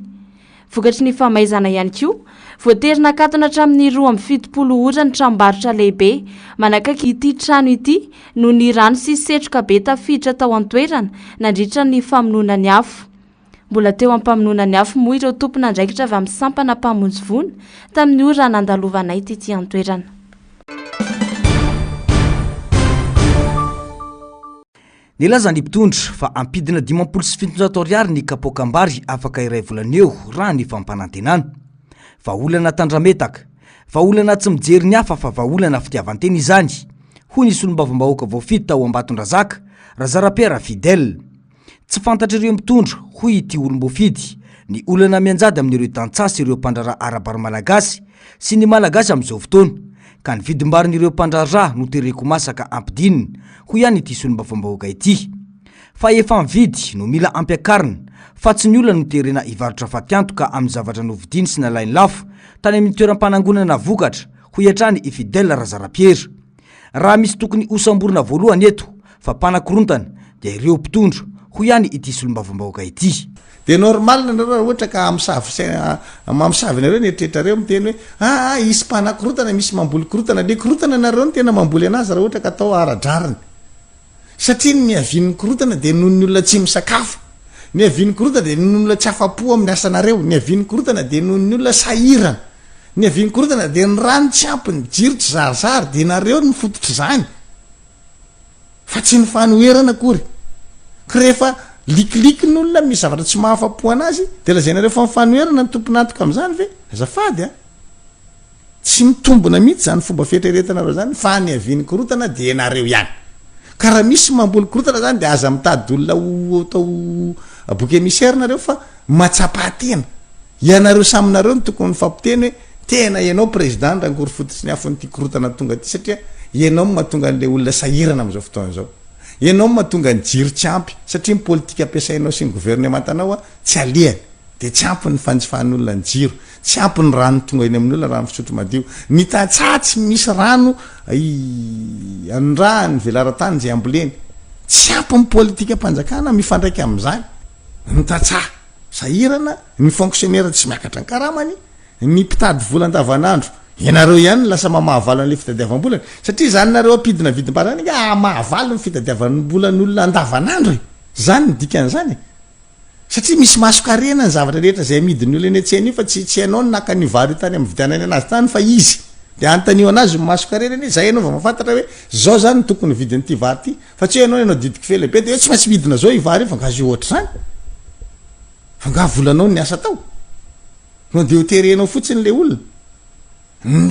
Speaker 1: vokatry ny famaizana ihany koa voaterina katona hatramin'ny 2.7 ora ny tranombarotra lehibe manakaiky ity trano ity no ny rano sy setroka be tafiditra tao an-toerana nandritra ny famonoana ny afo mbola teo ampamonoana ny afo moa ireo tompona andraikitra avy amin'ny sampana mpamonjy vono tamin'ny ora nandalovanay tety an-toerana.
Speaker 2: Nilaza ny mpitondra fa ampidina 700 ariary ny kapokambary afaka iray volana eo raha ny fampanantenana. Vaolana tandrametaka, vaolana tsy mijery ny hafa fa vaolana fitiavantena izany. Hoy ny solombavambahoaka voafidy tao Ambatondrazaka, Razarapera Fidèle. Tsy fantatra ireo mpitondra, hoy ity olom-boafidy, ny olana mianjady amin'ireo tantsasy ireo mpandrara arabary malagasy sy ny malagasy amin'izao fotoana. Ka ny vidimbarin'ireo mpandrara no tereko masaka ampidinina, hoy ihany ity solombavambahoaka ity. Fa efa mividy no mila ampiakarina, fa tsy ny olona no terena ivarotra fatiantoka amin'ny zavatra novidiny sy nalainy lafo tany amin'ny toeram-panangonana vokatra, hoy hatrany i Fidèle Razarapiera. Raha misy tokony hosamborina voalohany eto fa mpanankorontana dia ireo mpitondra, hoy ihany ity solombavambahoaka ity.
Speaker 3: Dia normal nareo ohatra ka mamsavy nareo netrehitra reo miteny hoe isy mpanankorontana misy mamboly korotana, le korotana nareo no tena mamboly anazy raha ohatra ka atao aradrariny. Satria ny miavian'ny korotana dia noho ny olona tsy misakafo, ny avian'ny korotana dia noho ny olona tsy afa-po amin'ny asanareo, ny avian'ny korotana dia noho ny olona sahirana, ny avian'ny korotana dia ny rano tsy ampy, ny jiro tsy zarizary, dia nareo ny fototra izany fa tsy ny fanoherana akory. Ka rehefa likiliky ny olona misy zavatra tsy mahafa-po anazy dia lazainareo fa mifanoherana ny tomponantoka amin'izany ve azafady tsy mitombona mihitsy zany fomba fieritreretanareo zany fa ny avian'ny korotana dia nareo ihany. Ka raha misy mamboly korotana zany dia aza mitady olona atao boky émissaire nareo fa matsapa-tena ianareo saminareo ny tokony fampiteny hoe tena ianao président rangory fototsy ny afon'ity korotana tonga ty satria ianao mahatonga an'le olona sahirana amin'izao fotoana zao, ianao mahatonga ny jiro tsy ampy satria ny politika ampiasainao sy ny gouvernementanao tsy alehany dia tsy ampy ny fanjifan'olona ny jiro, tsy ampy ny rano tonga eny amin'ny olona rano fisotro madio, ny tatsatsy misy rano andraha ny velaran-tany zay amboleny, tsy ampy ny politika mpanjakana mifandraiky amin'izany. Ny tatsaha sahirana, ny fonctionnaire tsy miakatra ny karamany, ny mpitady vola andavanandro ianareo ihany lasa mahavalo an'le fitadiavam-bolany satria zany nareo ampidina vidim-barany mahavalo ny fitadiavam-bolan'olona andavanandro zany ny dikan'izany satria misy masokarena ny zavatra rehetra zay amidiny olona eny an-tsena io fa tsy hainao ny naka ny vary tany amin'ny vidianany anazy tany fa izy dia antanio anazy masokarena iny zay ianao va mahafantatra hoe zao zany ny tokony vidin'ity vary ity fa tsy hainao ianao didiky fe lehibe dia hoe tsy maintsy vidina zao i vary fa ngazy ohatra zany fa nga volanao ny asa tao no dia ho terenao fotsiny le olona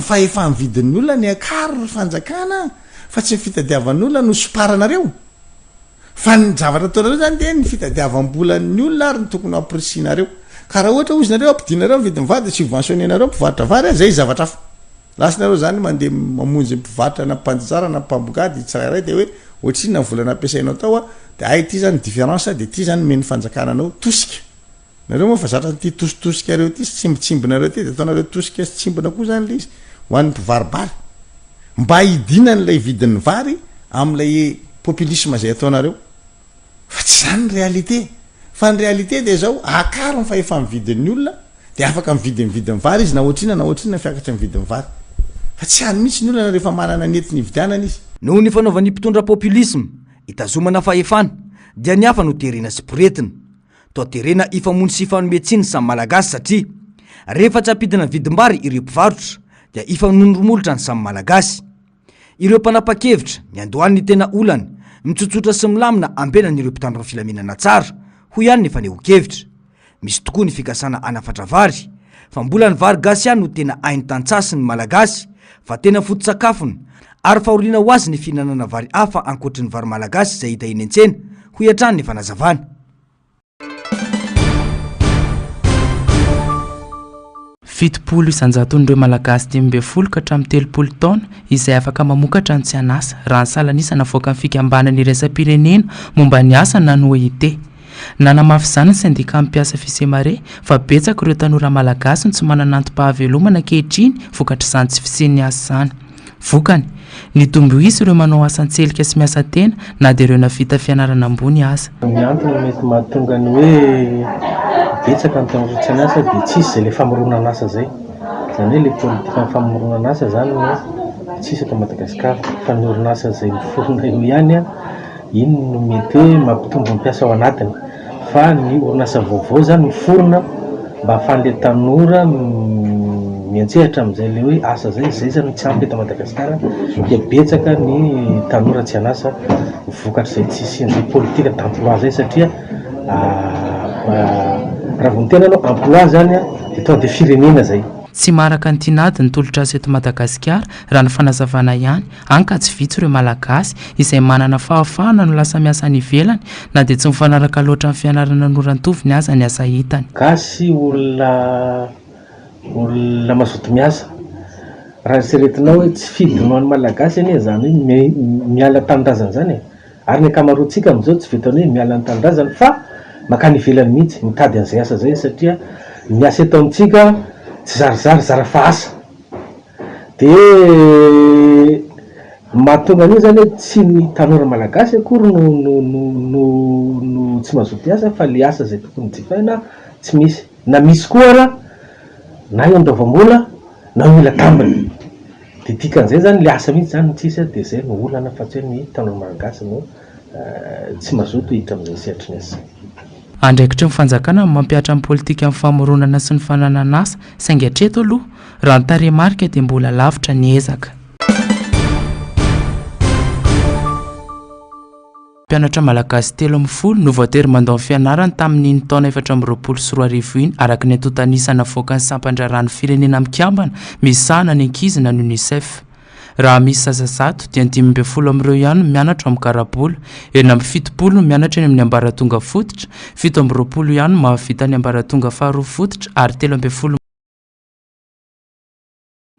Speaker 3: fa efa mividin'ny olona ny akaro fanjakana fa tsy ny fitadiavan'olona no soparanareo fa ny zavatra ataonareo zany dia ny fitadiavam-bolan'ny olona ary ny tokony ampirisianareo. Ka raha ohatra ozy nareo ampidinareo ny vidin'ny vary dia tsy subventionnenareo mpivarotra vary zay zavatra hafa lasinareo zany mandeha mamonjy mpivarotra na mpanjara na mpambokady tsirairay dia hoe ohatriny na volana ampiasainao tao dia ity zany différence dia ity zany meny fanjakananao tosika nareo moa fa zatra ty tositosika reo ty sy tsimbitsimbinareo ty dia ataonareo tosika sy tsimbina koa zany le izy ho an'ny mpivaribary mba hidina n'ilay vidin'ny vary amin'ilay populisme zay ataonareo fa tsy zany ny réalité fa ny réalité dia zao akaro fa efa mividin'ny olona dia afaka mividin'ny vary izy na ohatrina fiakatra mividin'ny vary fa tsy hany mihitsy ny olona rehefa manana nety ny vidianana izy.
Speaker 2: Noho ny fanaovan'ny mpitondra populisme itazomana fahefana dia ny hafa no terena sy poretina toa terena ifamony sy ifanometsiny samy malagasy satria rehefa tsy ampidina vidim-bary ireo mpivarotra dia ifanonromolotra ny samy malagasy. Ireo mpanapa-kevitra ny andohany ny tena olana mitsotsotra sy milamina ambenan'ireo mpitandro filaminana tsara hoy ihany ny faneho-kevitra. Misy tokoa ny fikasana anafatra vary fa mbola ny vary gasy ihany no tena hainy tantsasy ny malagasy fa tena foto-tsakafony ary fahoriana ho azy ny fihinanana vary hafa ankoatry ny vary malagasy izay hita eny an-tsena ho iantrany ny fanazavana.
Speaker 4: Fitopolo isanjaton'ireo malagasy 10 ka hatramin'ny 30 taona izay afaka mamokatra ny tsy anasa raha ny salanisa navoaka ny fikambanany iraisam-pirenena momba ny asa na ny OIT. Nanamafy izany ny sindika mpiasa fisemare fa betsaka ireo tanora malagasy ny tsy manana antom-pahavelomana ankehitriny vokatra izany tsy fisian'ny asa izany. Vokany ny tombo isy ireo manao asan-tselika sy miasa tena na dia ireo navita fianarana ambony asa.
Speaker 5: Ny antony mety mahatonga ny hoe betsaka ny tanora tsy anasa dia tsisy izay ilay famoronana asa zay. Izany hoe ilay politika ny famoronana asa zany no tsisy eto Madagasikara fa ny orinasa izay miforona eo ihany iny no mety hoe mampitombo mpiasa ao anatiny. Fa ny orinasa vaovao zany miforona mba ahafahan'ilay tanora miantsehatra amin'izay ilay hoe asa zay zany tsy ampy eto Madagasikara dia betsaka ny tanora tsy anasa vokatra izay tsy isian'izay politika d'emploi zay satria raha vao mitena anao emploi zany dia tonga dia firenena zay.
Speaker 4: Tsy maraka ny tinady ny tolotra asa eto Madagasikara raha ny fanazavana ihany anka tsy vitsy ireo malagasy izay manana fahafahana no lasa miasa any ivelany na dia tsy mifanaraka loatra amin'ny fianarana norantovy ny aza ny asa hitany.
Speaker 5: Gasy olona mazoto miasa raha seretinao hoe tsy fidinao ny malagasy anie zany hoe miala tanindrazana zany ary ny akamaroantsika amin'izao tsy vitany hoe miala ny tanindrazana fa makany ivelany mihitsy mitady an'izay asa zay satria ny asa eto amintsika tsy zarizary zara fa asa dia mahatonga an'io zany hoe tsy ny tanora malagasy akory no tsy mazoto asa fa le asa zay tokony jifaina tsy misy na misy koa raha na io andovambola na mila tambiny dia dikan'izay zany le asa mihitsy zany tsisy dia zay no olana fa tsy hoe ny tanora malagasy no tsy mazoto hiditra amin'izay sehatry ny asa.
Speaker 4: Andraikitra ny fanjakana mampiatra amin'ny politika amin'ny famoronana sy ny fananana asa saingy hatreto aloha raha ny tarehimarika dia mbola lavitra ny ezaka. Mpianatra malagasy 30 no voatery mandao fianarana tamin'ny taona 2024 iny araka ny antontanisa navoaka ny sampandrarano firenena mikambana misahana ny ankizy na ny UNICEF. Raha misy sasasato dia 15 amin'ireo ihany mianatra amin'ny karabola, 70 no mianatra eny amin'ny ambaratonga fototra, 17 ihany mahavita ny ambaratonga faharoa fototra ary 13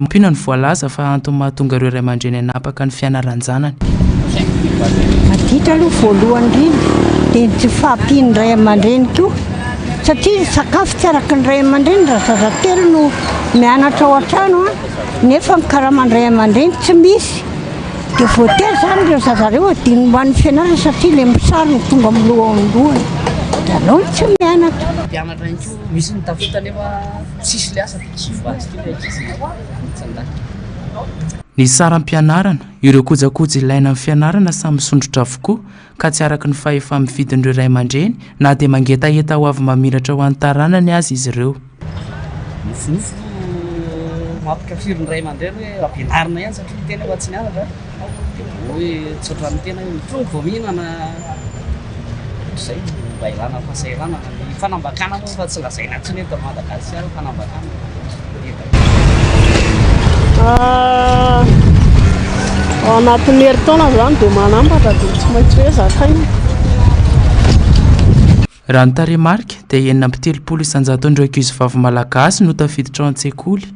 Speaker 4: mpina ny voalaza fa antony mahatonga ireo ray aman-dreny hanapaka ny fianaran-janany.
Speaker 8: Aditra aloha voalohany indrindra dia tsy fahampiany ray aman-dreny koa satria sakafo tsy araka ny ray aman-dreny raha zazatelo no mianatra ao an-trano nefa mikarama ny ray aman-dreny tsy misy dia voatery zany ireo zazareo adiny hoan'ny fianarana satria ilay misary no tonga miloha ao amin'ny dia aleo tsy mianatra.
Speaker 9: Mpianatra ihany koa misy ny tafita nefa tsisy le asa tsy voasika ilay ankizy
Speaker 4: Ny saram-pianarana, ireo kojakoja ilaina amin'ny fianarana samy misondrotra avokoa ka tsy araka ny fahefa-mividin'ireo ray aman-dreny na dia mangetaheta ho avy mamiratra ho an-taranany azy izy ireo.
Speaker 9: Nofinofo mampikafiry ny ray aman-dreny hoe ampianarina ihany satria tena efa tsy mianatra dia hoe tsotra ny tena mitonga vao mihinana izay mba ilana fahasahiranana ny fanambakana moa fa tsy lazaina intsony eto Madagasikara fanambakana.
Speaker 25: Ao anatin'ny herintaona zany dia manambatra dia tsy maintsy hoe zakaina.
Speaker 4: Raha ny tarehimarika dia 9 isanjaton'ireo ankizy vavy malagasy no tafiditra ao an-tsekoly,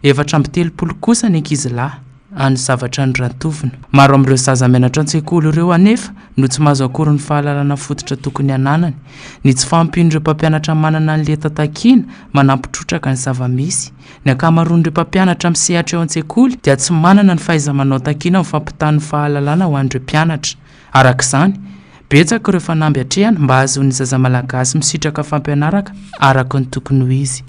Speaker 4: 4 kosa ny ankizy lahy any zavatra ny rantovina. Maro amin'ireo zaza mianatra an-tsekoly ireo anefa no tsy mahazo akory ny fahalalana fototra tokony hananany. Ny tsy fahampian'ireo mpampianatra manana ny leta-takiana manampitrotraka ny zava-misy. Ny ankamaroan'ireo mpampianatra misehatra eo an-tsekoly dia tsy manana ny fahaiza-manao takiana amin'ny fampitahan'ny fahalalana ho an'ireo mpianatra. Arak'izany, betsaka ireo fanamby hatrehana mba ahazoan'ny zaza malagasy misitraka fampianaraka araka ny tokony ho izy.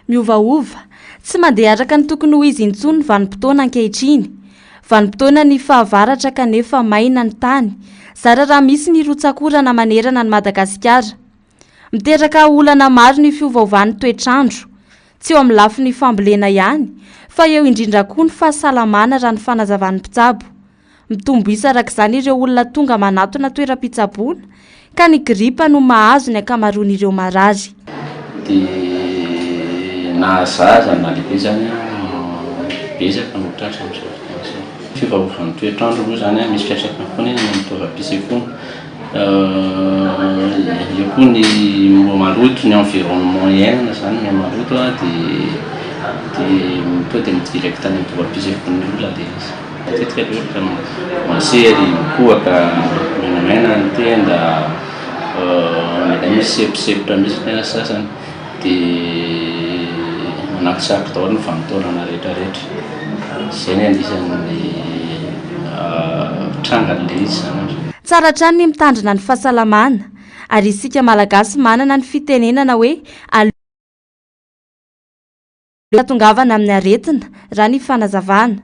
Speaker 1: Miovaova, tsy mandeha araka ny tokony ho izy intsony ny vanim-potoana ankehitriny. Vanim-potoana ny fahavaratra kanefa maina ny tany. Zara raha misy ny rotsakorana manerana ny Madagasikara. Miteraka olana maro ny fiovaovan'ny toetrandro. Tsy eo amin'ny lafin'ny fambolena ihany, fa eo indrindra koa ny fahasalamana raha ny fanazavan'ny mpitsabo. Mitombo isa arak'izany ireo olona tonga manatona toeram-pitsaboana ka ny gripa no mahazo ny ankamaroan'ireo marary.
Speaker 26: Na zaza na lehibe zany betsaka no tratra amin'izao
Speaker 7: fivaovan'ny toetrandro moa zany misy fiatraikany foana amin'ny taovam-pisekoana io koa ny maloto ny environnement iainana zany ny maloto to dia midirecta ny taovam-pisekoan'ny olona dia matetika le ohatra masery mikohaka menamena ny tenda mila misy seposepotra misy tena sasany dia manakisaky daholo ny vanim-taonana rehetrarehetra zay ny anisan'ny trangana le izy zany.
Speaker 1: Tsara trany ny mitandrina ny fahasalamana ary isika malagasy manana ny fitenenana hoe atongavana amin'ny aretina raha ny fanazavana.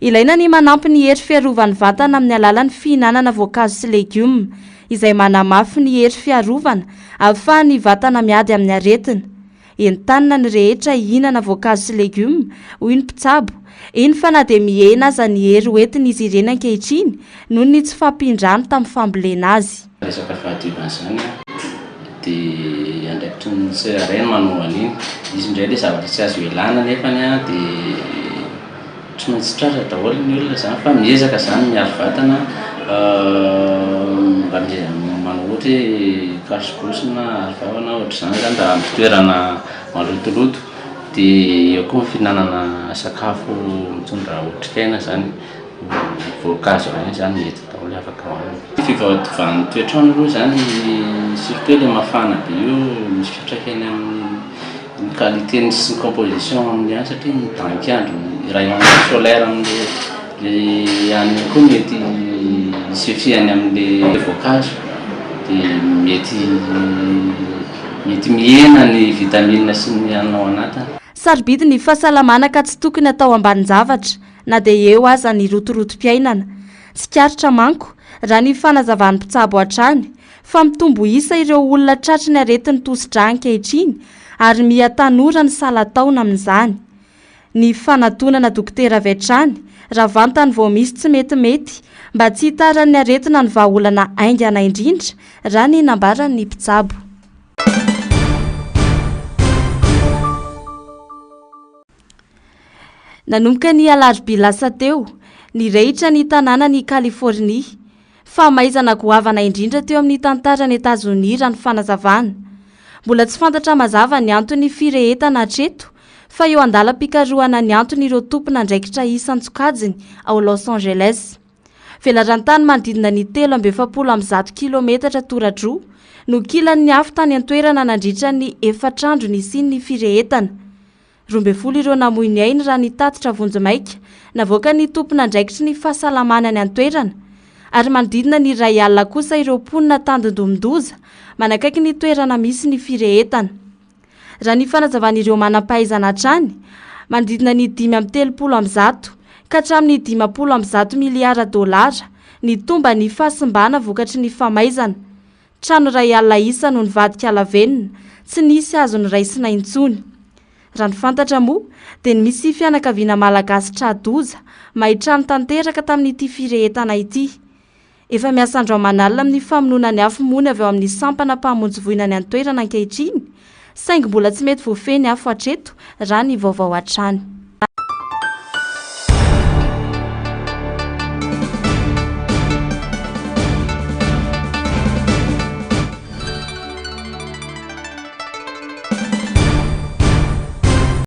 Speaker 1: Ilaina ny manampy ny hery fiarovany vatana amin'ny alalan'ny fihinanana voankazo sy legioma izay manamafy ny hery fiarovana ahafahany vatana miady amin'ny aretina. Entanina ny rehetra hihinana voankazo sy legioma hoy ny mpitsabo. Iny fa na dia mihena aza ny hery hoentiny izy ireny ankehitriny noho ny tsy fampindrano tamin'ny fambolena azy.
Speaker 7: Resaka fahadiovana zany dia andraikitry ny tsirarainy manao an'iny izy indray le zavatra tsy azo elana nefany dia tsy maintsy tratra daholo ny olona zany fa miezaka zany miaro vatana mba manao ohatra hoe kasikosina arivavana ohatr'izany zany raha mitoerana malotoloto dia eo koa ny fihinanana sakafo mitondra otrikaina zany voankazo reny zany mety daholo afaka hohanina. Fivaovan'ny toetrandro aloha zany surtout le mafana be io misy fiatraikany amin'ny qualité ny sy ny composition amin'ny any satria midanky andro ny rayon solaire amin'le any koa mety sefiany amin'le voankazo dia mety mihena ny vitamine sy ny anao anatiny.
Speaker 1: Sarobidy ny fahasalamana ka tsy tokony atao ambanin-javatra na dia eo aza ny rotorotom-piainana. Tsikaritra manko raha ny fanazavany mpitsabo hatrany fa mitombo isa ireo olona tratry ny aretin'ny tosidra ankehitriny ary miha-tanora ny salan-taona amin'izany. Ny fanatonana dokotera avy hatrany raha vantany vao misy tsy metimety mba tsy hitaran'ny aretina ny vahaolana aingana indrindra raha ny nambaran'ny mpitsabo. Nanomboka ny alarobia lasa teo ny rehitra ny tanàna ny California fa maizana goavana indrindra teo amin'ny tantarany Etazonia raha ny fanazavana. Mbola tsy fantatra mazava ny antony firehetana hatreto fa eo andalam-pikarohana ny antony ireo tompona andraikitra isan-tsokajiny ao Los Angeles. Velarantany manodidina ny 370 kilometatra toradroa no kilan'ny afo tany an-toerana nandritra ny 4 andro ny siny ny firehetana. 12 ireo namoy ny ainy raha ny tatitra vonjomaika navoaka ny tompona andraikitry ny fahasalamana ny an-toerana ary manodidina ny 2 alina kosa ireo mponina tandondomindoza manakaiky ny toerana misy ny firehetana. Raha ny fanazavan'ireo manam-pahaizana hatrany manodidina ny 530 ka hatramin'ny 510 miliara dolara ny tomba ny fahasimbana vokatry ny famaizana. Trano 2 alina isa no nivadika alavenina tsy nisy azony raisina intsony. Raha ny fantatra moa dia misy fianakaviana malagasy tradoza mahitrano tanteraka tamin'ity firehetana ity. Efa miasa andro aman'alina amin'ny famonoana ny afo mony avy ao amin'ny sampana mpahamonjy voina ny an-toerana ankehitriny saingy mbola tsy mety voafeny afo hatreto raha ny vaovao hatrany.